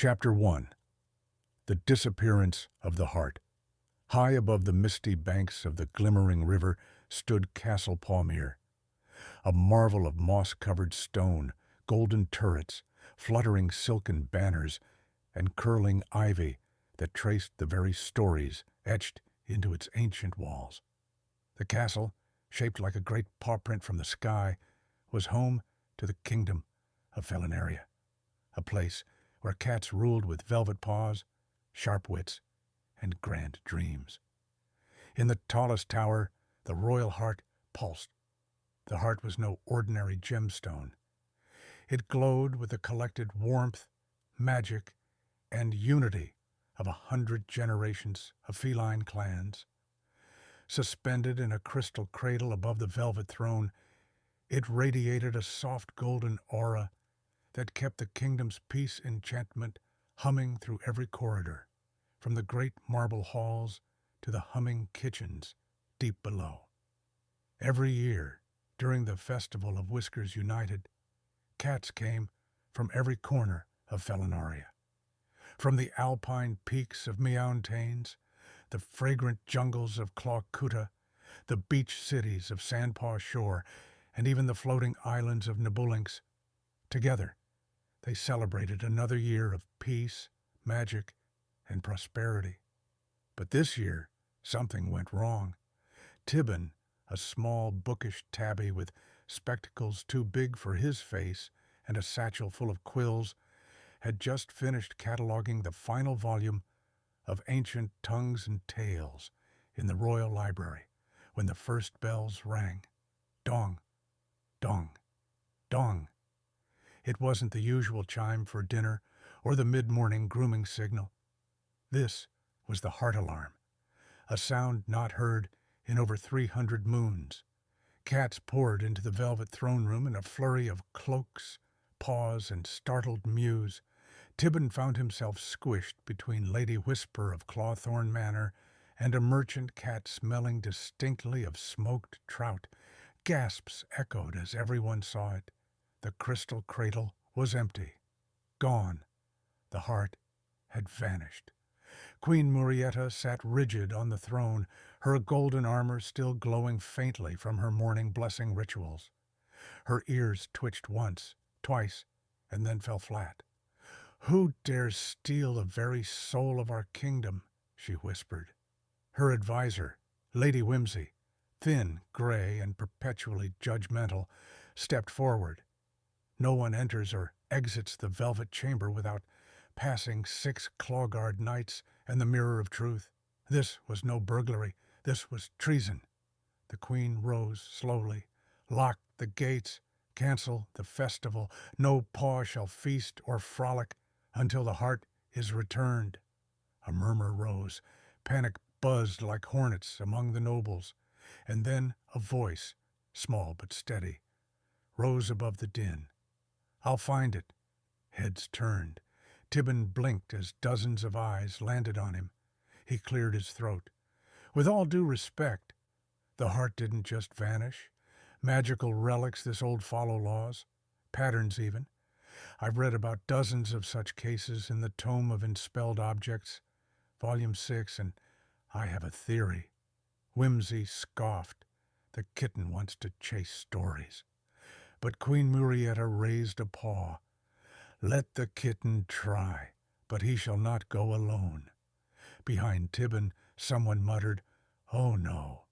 Chapter 1. The Disappearance of the Heart. High above the misty banks of the glimmering river stood Castle Palmyre, a marvel of moss-covered stone, golden turrets, fluttering silken banners, and curling ivy that traced the very stories etched into its ancient walls. The castle, shaped like a great paw-print from the sky, was home to the kingdom of Felinaria, a place where cats ruled with velvet paws, sharp wits, and grand dreams. In the tallest tower, the royal heart pulsed. The heart was no ordinary gemstone. It glowed with the collected warmth, magic, and unity of 100 generations of feline clans. Suspended in a crystal cradle above the velvet throne, it radiated a soft golden aura that kept the kingdom's peace enchantment humming through every corridor, from the great marble halls to the humming kitchens deep below. Every year, during the Festival of Whiskers United, cats came from every corner of Felinaria. From the alpine peaks of Meountains, the fragrant jungles of Quokka, the beach cities of Sandpaw Shore, and even the floating islands of Nabulinx, together they celebrated another year of peace, magic, and prosperity. But this year, something went wrong. Tibbin, a small, bookish tabby with spectacles too big for his face and a satchel full of quills, had just finished cataloging the final volume of Ancient Tongues and Tales in the Royal Library when the first bells rang. Dong, dong, dong. It wasn't the usual chime for dinner or the mid-morning grooming signal. This was the heart alarm, a sound not heard in over 300 moons. Cats poured into the velvet throne room in a flurry of cloaks, paws, and startled mews. Tibbin found himself squished between Lady Whisper of Clawthorn Manor and a merchant cat smelling distinctly of smoked trout. Gasps echoed as everyone saw it. The crystal cradle was empty, gone. The heart had vanished. Queen Murietta sat rigid on the throne, her golden armor still glowing faintly from her morning blessing rituals. Her ears twitched once, twice, and then fell flat. "Who dares steal the very soul of our kingdom?" she whispered. Her advisor, Lady Whimsy, thin, gray, and perpetually judgmental, stepped forward. No one enters or exits the velvet chamber without passing 6 claw-guard knights and the mirror of truth. This was no burglary. This was treason. The queen rose slowly, locked the gates, cancel the festival. No paw shall feast or frolic until the heart is returned. A murmur rose. Panic buzzed like hornets among the nobles. And then a voice, small but steady, rose above the din. "I'll find it." Heads turned. Tibbin blinked as dozens of eyes landed on him. He cleared his throat. "With all due respect, the heart didn't just vanish. Magical relics this old follow laws, patterns even. I've read about dozens of such cases in the Tome of Enspelled Objects, Volume 6, and I have a theory." Whimsy scoffed. The kitten wants to chase stories. But Queen Murietta raised a paw. "Let the kitten try, but he shall not go alone." Behind Tibbin, someone muttered, "Oh no,